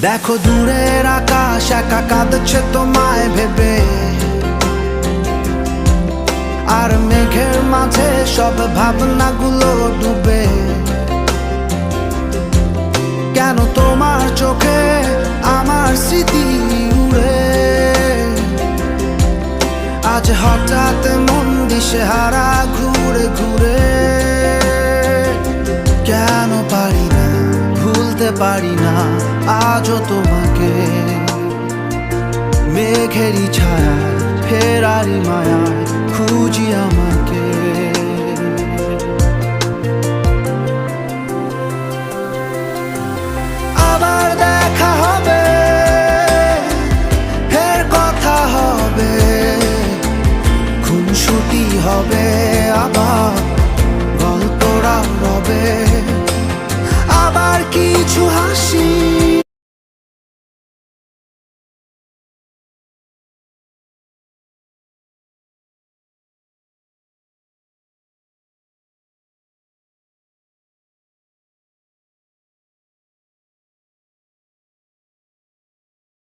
দেখো দূরের আকাশ একা কাঁদছে তোমায় ভেবে, আর মেঘের মাঝে সব ভাবনাগুলো ডুবে। কেন তোমার চোখে আমার স্মৃতি উড়ে, আজ হঠাৎ মন দিশেহারা ঘুরে ঘুরে। কেন পারি না ভুলতে পারি না আজও তোমাকে, মেঘেরই ছায়া ফেরারি মায়ায় খুঁজি আমাকে। আবার